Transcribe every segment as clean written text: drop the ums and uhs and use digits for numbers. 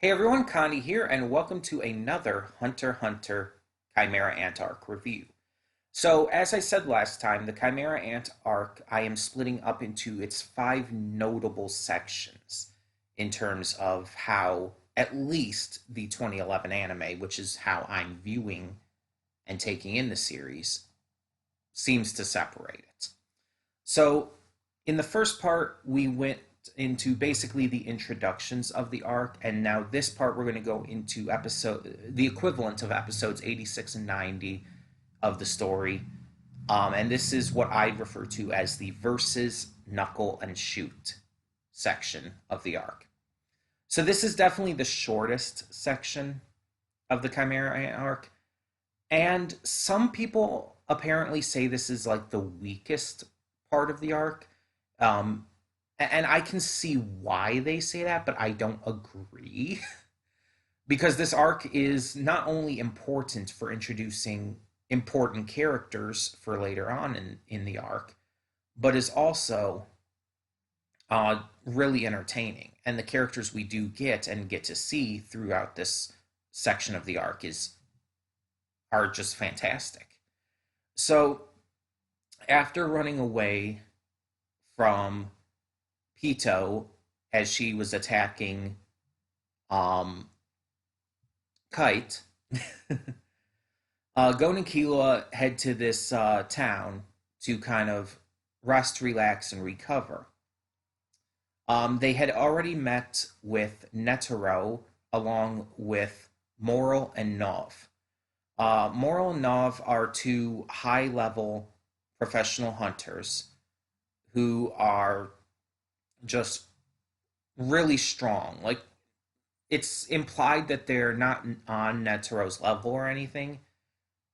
Hey everyone, Connie here, and welcome to another Hunter x Hunter Chimera Ant arc review. So, as I said last time, the Chimera Ant arc I am splitting up into its five notable sections in terms of how at least the 2011 anime, which is how I'm viewing and taking in the series, seems to separate it. So, in the first part, we went into basically the introductions of the arc, and now this part we're going to go into the equivalent of episodes 86 and 90 of the story. And this is what I refer to as the versus Knuckle and Shoot section of the arc. So this is definitely the shortest section of the Chimera arc, and some people apparently say this is like the weakest part of the arc. Um, and I can see why they say that, but I don't agree. Because this arc is not only important for introducing important characters for later on in the arc, but is also really entertaining. And the characters we do get to see throughout this section of the arc are just fantastic. So after running away from Pito as she was attacking um, Kite, Gon and Killua head to this town to kind of rest, relax, and recover. They had already met with Netero along with Moral and Nov. Moral and Nov are two high level professional hunters who are just really strong. Like, it's implied that they're not on Netero's level or anything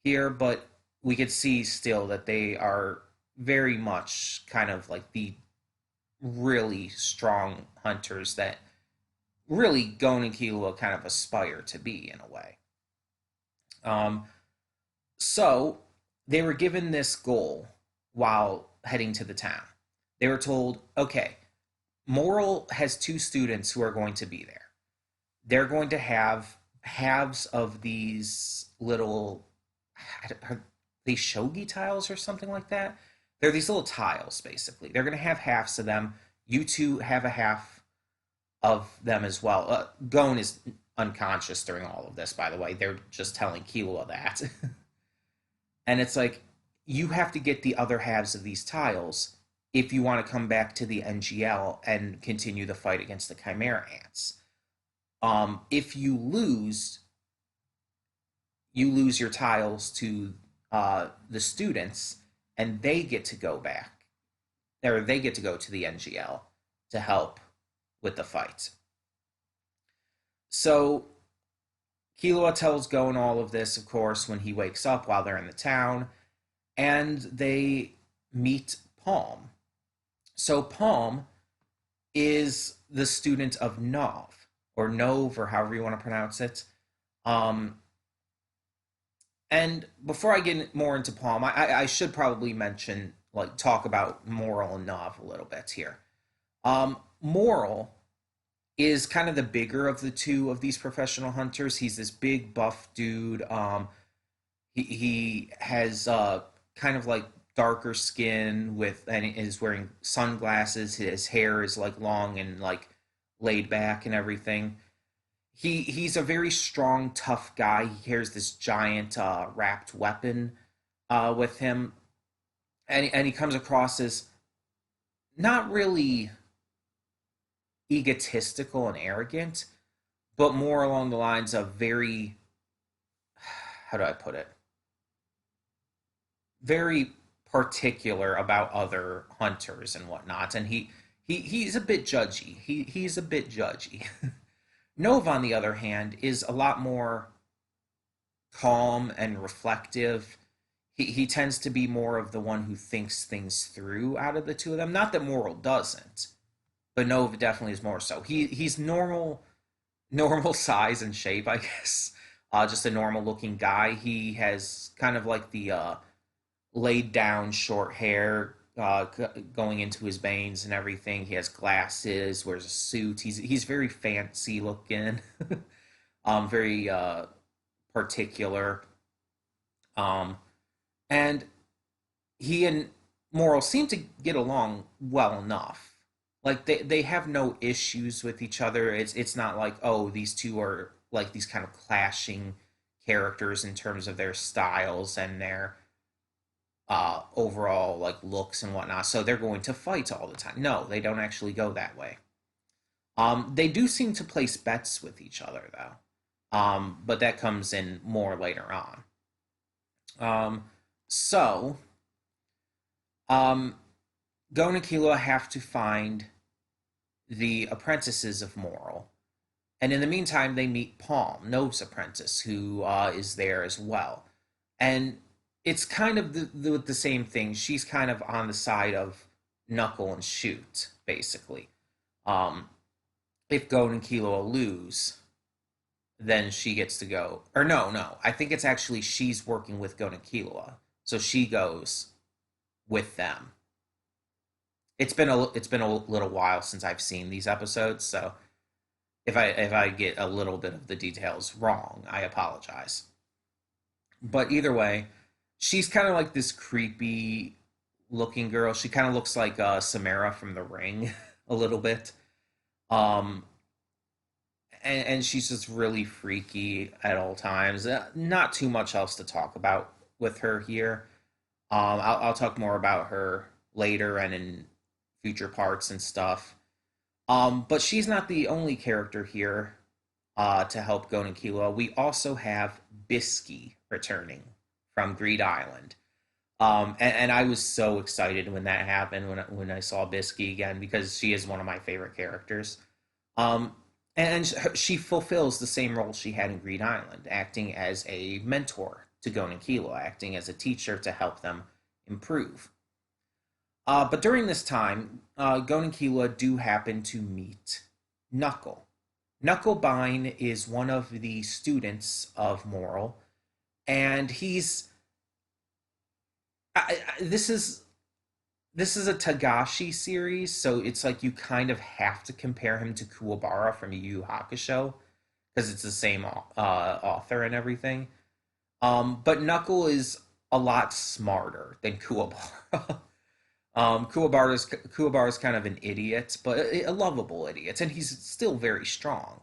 here, but we could see still that they are very much kind of like the really strong hunters that really Gon and Killua kind of aspire to be in a way. Um, so they were given this goal while heading to the town. They were told, okay, Moral has two students who are going to be there. They're going to have halves of these little, are they shogi tiles or something like that? They're these little tiles, basically. They're going to have halves of them. You two have a half of them as well. Gon is unconscious during all of this, by the way. They're just telling Killua that. And it's like, you have to get the other halves of these tiles if you want to come back to the NGL and continue the fight against the Chimera Ants. If you lose your tiles to the students, and they get to go back, or they get to go to the NGL to help with the fight. So Killua tells Gon all of this, of course, when he wakes up while they're in the town, and they meet Palm. So Palm is the student of Nov, or Nove, or however you want to pronounce it. Um, and before I get more into Palm, I should probably mention, like, talk about Moral and Nov a little bit here. Moral is kind of the bigger of the two of these professional hunters. He's this big buff dude. He has kind of like darker skin with, and is wearing sunglasses. His hair is like long and like laid back and everything. He's a very strong, tough guy. He carries this giant wrapped weapon with him, and he comes across as not really egotistical and arrogant, but more along the lines of very, how do I put it? Very particular about other hunters and whatnot, and he's a bit judgy. He's a bit judgy. Nova, on the other hand, is a lot more calm and reflective. He tends to be more of the one who thinks things through out of the two of them. Not that Moral doesn't, but Nova definitely is more so. He's normal size and shape, I guess. Just a normal looking guy. He has kind of like the laid down short hair, going into his veins and everything. He has glasses, wears a suit. He's very fancy looking, very particular. Um, and he and Moral seem to get along well enough. Like they have no issues with each other. It's not like, oh, these two are like these kind of clashing characters in terms of their styles and their overall like looks and whatnot. So they're going to fight all the time. No, they don't actually go that way. They do seem to place bets with each other though, but that comes in more later on. Um, so um, Gon and Killua have to find the apprentices of Moral. And in the meantime, they meet Palm, Nove's apprentice, who is there as well. And it's kind of the same thing. She's kind of on the side of Knuckle and Shoot, basically. Um, if Gon and Killua lose, then she gets to go. Or no. I think it's actually she's working with Gon and Killua. So she goes with them. It's been a little while since I've seen these episodes, so if I get a little bit of the details wrong, I apologize. But either way, she's kind of like this creepy looking girl. She kind of looks like Chimera from The Ring a little bit. Um, and she's just really freaky at all times. Not too much else to talk about with her here. I'll talk more about her later and in future parts and stuff. But she's not the only character here to help Gon and Killua. We also have Bisky returning from Greed Island. And I was so excited when that happened, when I saw Bisky again, because she is one of my favorite characters. Um, and she fulfills the same role she had in Greed Island, acting as a mentor to Gon and Killua, acting as a teacher to help them improve. But during this time, Gon and Killua do happen to meet Knuckle. Knucklebine is one of the students of Moral, and this is a Tagashi series, so it's like you kind of have to compare him to Kuwabara from Yu Yu Hakusho because it's the same author and everything. But Knuckle is a lot smarter than Kuwabara. Kuwabara's kind of an idiot, but a lovable idiot, and he's still very strong.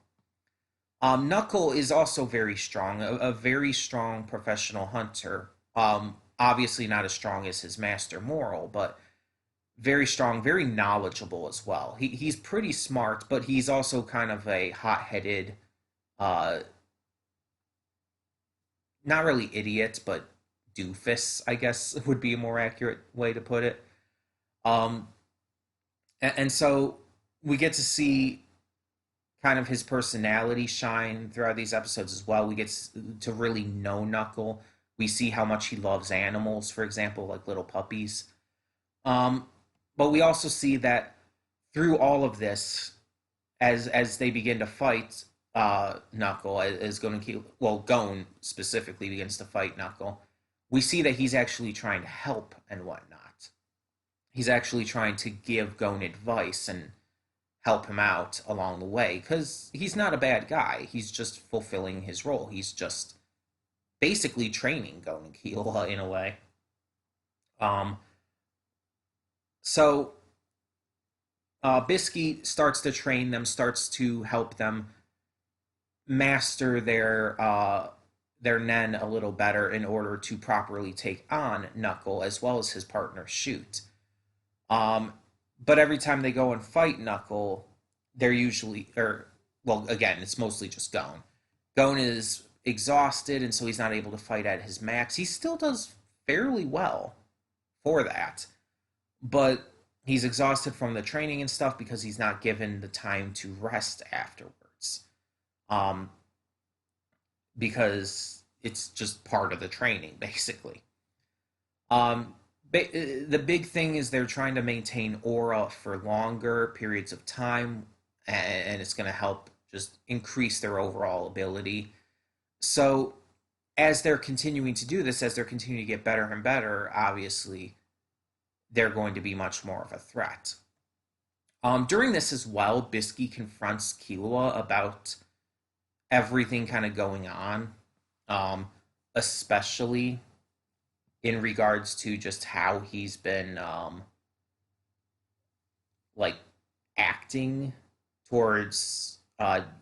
Knuckle is also very strong, a very strong professional hunter. Obviously not as strong as his master Moral, but very strong, very knowledgeable as well. He's pretty smart, but he's also kind of a hot-headed, uh, not really idiot, but doofus, I guess would be a more accurate way to put it. Um, and so we get to see kind of his personality shine throughout these episodes as well. We get to really know Knuckle. We see how much he loves animals, for example, like little puppies. Um, but we also see that through all of this, as they begin to fight Knuckle, as Gon and Gon specifically begins to fight Knuckle, we see that he's actually trying to help and whatnot. He's actually trying to give Gon advice and help him out along the way because he's not a bad guy. He's just fulfilling his role. He's just basically training Gon and Killua in a way. Um, so Bisky starts to train them, starts to help them master their Nen a little better in order to properly take on Knuckle as well as his partner Shoot. Um, but every time they go and fight Knuckle, they're usually, or well, again, it's mostly just Gon. Gon is exhausted, and so he's not able to fight at his max. He still does fairly well for that, but he's exhausted from the training and stuff because he's not given the time to rest afterwards. Um, because it's just part of the training, basically. Um, the big thing is they're trying to maintain aura for longer periods of time, and it's going to help just increase their overall ability. So, as they're continuing to do this, as they're continuing to get better and better, obviously, they're going to be much more of a threat. During this as well, Bisky confronts Killua about everything kind of going on, um, especially in regards to just how he's been like acting towards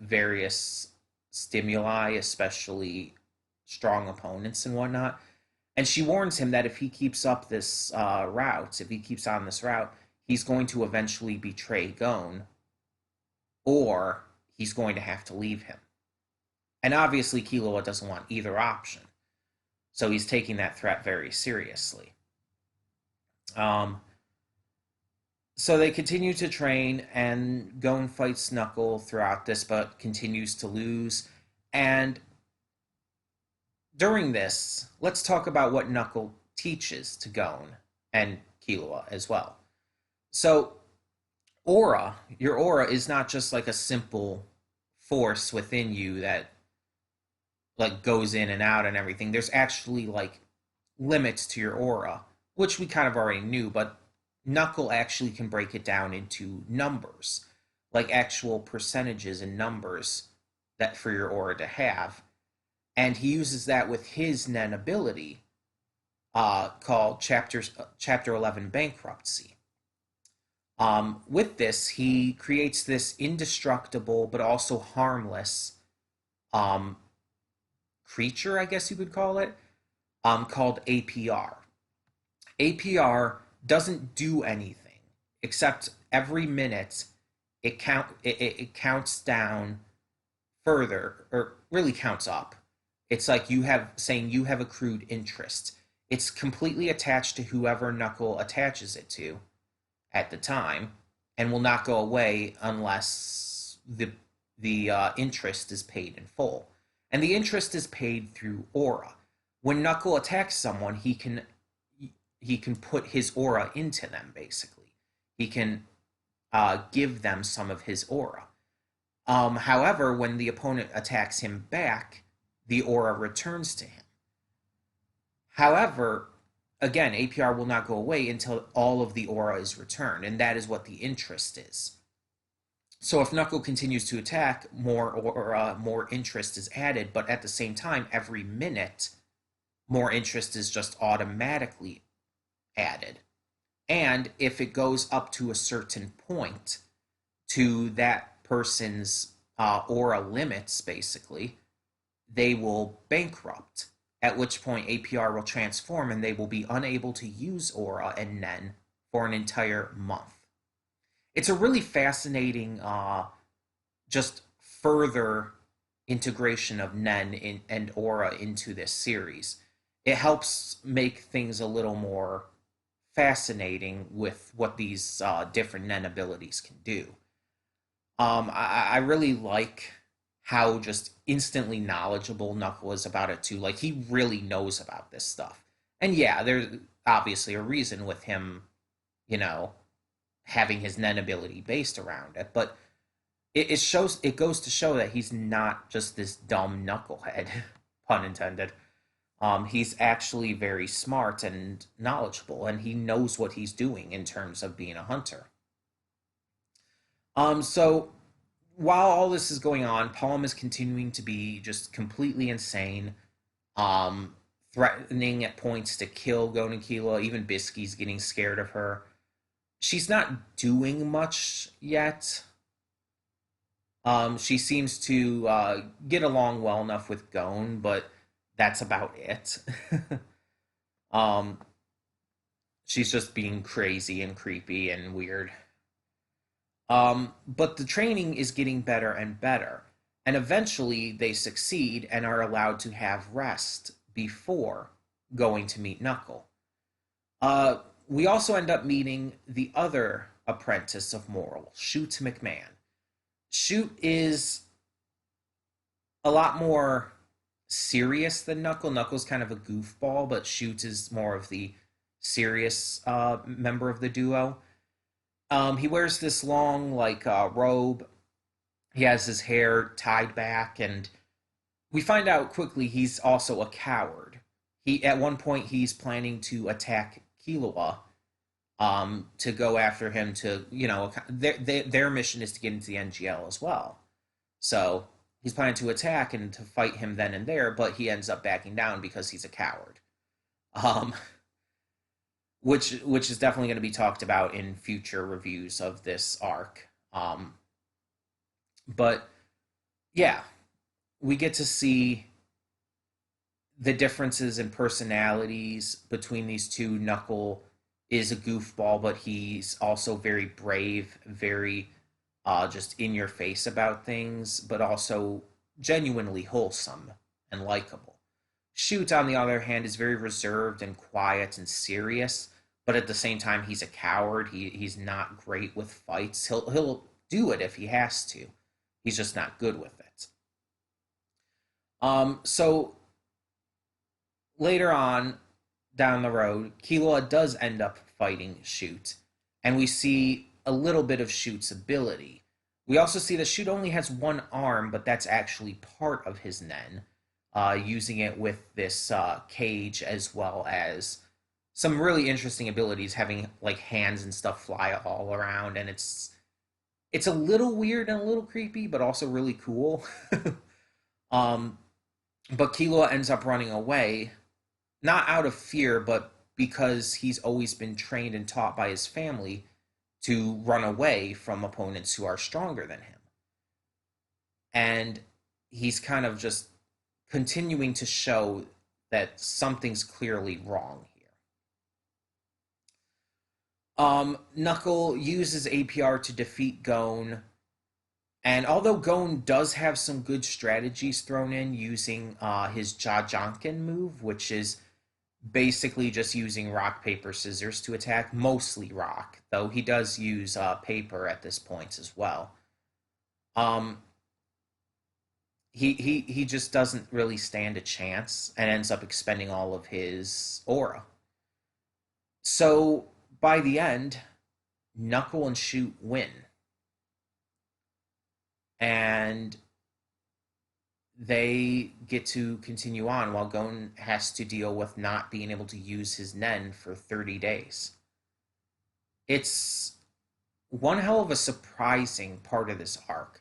various stimuli, especially strong opponents and whatnot. And she warns him that if he keeps up this route, if he keeps on this route, he's going to eventually betray Gon, or he's going to have to leave him. And obviously, Killua doesn't want either option. So he's taking that threat very seriously. Um, so they continue to train, and Gon fights Knuckle throughout this, but continues to lose. And during this, let's talk about what Knuckle teaches to Gon and Killua as well. So, your aura is not just like a simple force within you that like goes in and out and everything. There's actually like limits to your aura, which we kind of already knew, but Knuckle actually can break it down into numbers, like actual percentages and numbers that for your aura to have. And he uses that with his Nen ability, called Chapter 11 Bankruptcy. With this, he creates this indestructible but also harmless um, creature, I guess you could call it, called APR. APR doesn't do anything except every minute it counts down further, or really counts up. It's like you have accrued interest. It's completely attached to whoever Knuckle attaches it to at the time, and will not go away unless the interest is paid in full. And the interest is paid through aura. When Knuckle attacks someone, he can put his aura into them. Basically, he can give them some of his aura. However, when the opponent attacks him back, the aura returns to him. However, again, APR will not go away until all of the aura is returned, and that is what the interest is. So if Knuckle continues to attack, more aura, more interest is added, but at the same time, every minute, more interest is just automatically added. And if it goes up to a certain point, to that person's aura limits, basically, they will bankrupt, at which point APR will transform and they will be unable to use aura and Nen for an entire month. It's a really fascinating, just further integration of Nen and aura into this series. It helps make things a little more fascinating with what these different Nen abilities can do. I really like how just instantly knowledgeable Knuckle is about it too. Like he really knows about this stuff. And yeah, there's obviously a reason with him, you know, having his Nen ability based around it. But it goes to show that he's not just this dumb knucklehead, pun intended. He's actually very smart and knowledgeable, and he knows what he's doing in terms of being a hunter. So while all this is going on, Palm is continuing to be just completely insane, threatening at points to kill Gon and Killua. Even Bisky's getting scared of her. She's not doing much yet. She seems to get along well enough with Gon, but that's about it. um, she's just being crazy and creepy and weird. But the training is getting better and better. And eventually they succeed and are allowed to have rest before going to meet Knuckle. We also end up meeting the other apprentice of Moral, Shoot McMahon. Shoot is a lot more serious than Knuckle. Knuckle's kind of a goofball, but Shoot is more of the serious member of the duo. He wears this long, like, robe. He has his hair tied back, and we find out quickly he's also a coward. At one point, he's planning to attack Killua, to go after him to, their mission is to get into the NGL as well. So he's planning to attack and to fight him then and there, but he ends up backing down because he's a coward. Um, which is definitely going to be talked about in future reviews of this arc. But yeah, we get to see the differences in personalities between these two. Knuckle is a goofball, but he's also very brave, very just in your face about things, but also genuinely wholesome and likable. Shoot, on the other hand, is very reserved and quiet and serious, but at the same time, he's a coward. He's not great with fights. He'll do it if he has to. He's just not good with it. So later on down the road, Killua does end up fighting Shoot, and we see a little bit of Shoot's ability. We also see that Shoot only has one arm, but that's actually part of his Nen, using it with this cage as well as some really interesting abilities, having like hands and stuff fly all around, and it's a little weird and a little creepy, but also really cool. um, but Killua ends up running away, not out of fear, but because he's always been trained and taught by his family to run away from opponents who are stronger than him. And he's kind of just continuing to show that something's clearly wrong here. Knuckle uses APR to defeat Gon, and although Gon does have some good strategies thrown in using his Jajanken move, which is basically just using rock, paper, scissors to attack, mostly rock, though he does use paper at this point as well. Um, he just doesn't really stand a chance and ends up expending all of his aura. So by the end, Knuckle and Shoot win. And they get to continue on while Gon has to deal with not being able to use his Nen for 30 days. It's one hell of a surprising part of this arc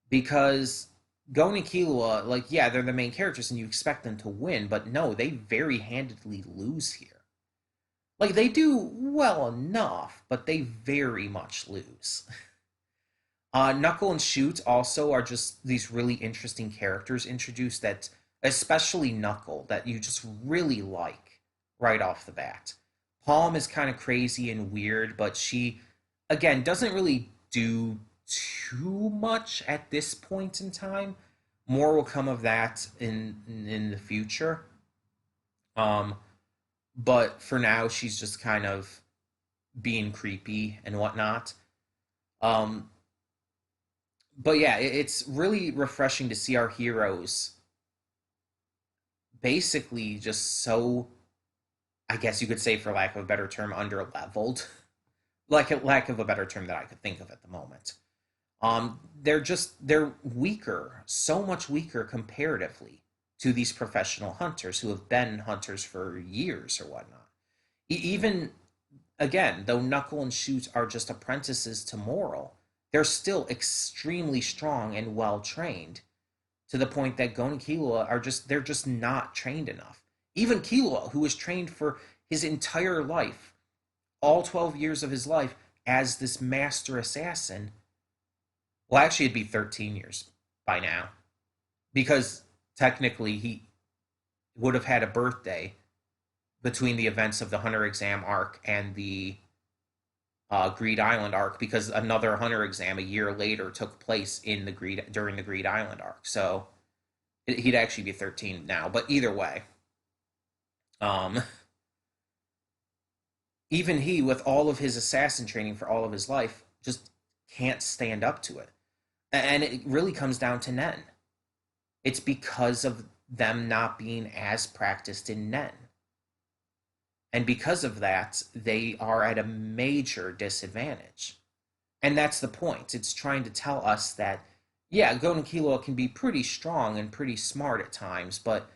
because Gon and Killua, like, yeah, they're the main characters and you expect them to win, but no, they very handedly lose here. Like, they do well enough, but they very much lose. Knuckle and Shoot also are just these really interesting characters introduced that, especially Knuckle, that you just really like right off the bat. Palm is kind of crazy and weird, but she, again, doesn't really do too much at this point in time. More will come of that in the future. But for now, she's just kind of being creepy and whatnot. Um, but yeah, it's really refreshing to see our heroes basically just so, I guess you could say, for lack of a better term, under leveled. Like a lack of a better term that I could think of at the moment. They're weaker, so much weaker comparatively to these professional hunters who have been hunters for years or whatnot. Even again, though Knuckle and Shoot are just apprentices to Moral, they're still extremely strong and well trained to the point that Gon and Killua are they're just not trained enough. Even Killua, who was trained for his entire life, all 12 years of his life as this master assassin, well, actually, it'd be 13 years by now, because technically he would have had a birthday between the events of the Hunter exam arc and the Greed Island arc, because another Hunter exam a year later took place in the during the Greed Island arc. So he'd actually be 13 now. But either way, um, even he, with all of his assassin training for all of his life, just can't stand up to it. And it really comes down to Nen. It's because of them not being as practiced in Nen. And because of that, they are at a major disadvantage. And that's the point. It's trying to tell us that, yeah, Gon and Killua can be pretty strong and pretty smart at times, but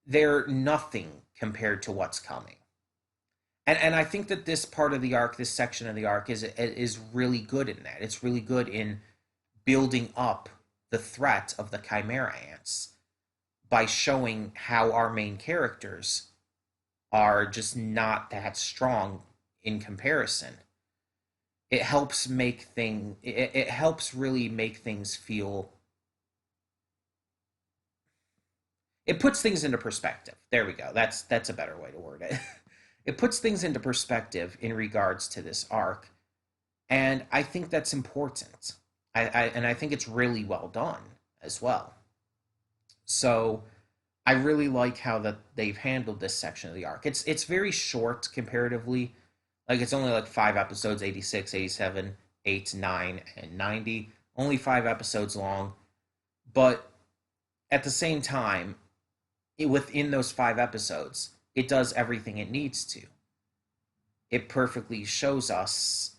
they're nothing compared to what's coming. And I think that this part of the arc, this section of the arc, is really good in that. It's really good in building up the threat of the Chimera ants by showing how our main characters are just not that strong in comparison. It helps really make things feel, it puts things into perspective. There we go. That's a better way to word it. It puts things into perspective in regards to this arc, and I think that's important. And I think it's really well done as well. So I really like how that they've handled this section of the arc. It's very short comparatively. Like it's only like 5 episodes, 86, 87, 8, 9, and 90. Only 5 episodes long. But at the same time, within those 5 episodes, it does everything it needs to. It perfectly shows us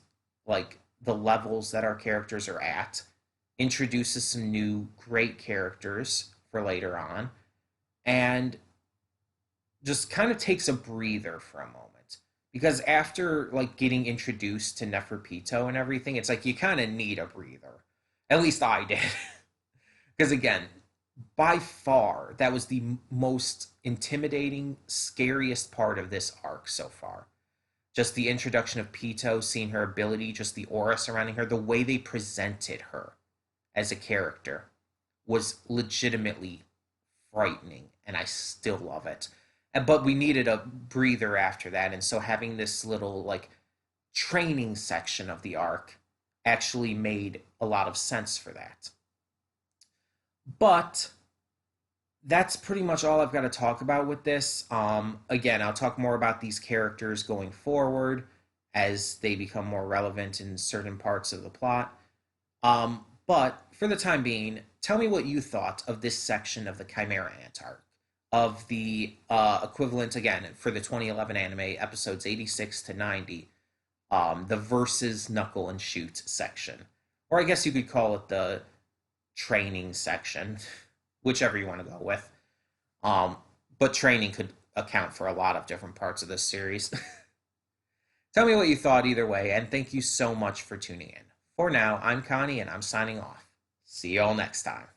like the levels that our characters are at, introduces some new great characters for later on, and just kind of takes a breather for a moment. Because after like getting introduced to Neferpito and everything, it's like you kind of need a breather. At least I did. Because again, by far, that was the most intimidating, scariest part of this arc so far. Just the introduction of Pito, seeing her ability, just the aura surrounding her, the way they presented her as a character was legitimately frightening, and I still love it. But we needed a breather after that, and so having this little like training section of the arc actually made a lot of sense for that. But that's pretty much all I've got to talk about with this. Again, I'll talk more about these characters going forward as they become more relevant in certain parts of the plot. But for the time being, tell me what you thought of this section of the Chimera Ant arc, of the equivalent, again, for the 2011 anime, episodes 86 to 90, the versus Knuckle and Shoot section. Or I guess you could call it the training section, whichever you want to go with. But training could account for a lot of different parts of this series. Tell me what you thought either way, and thank you so much for tuning in. For now, I'm Connie, and I'm signing off. See you all next time.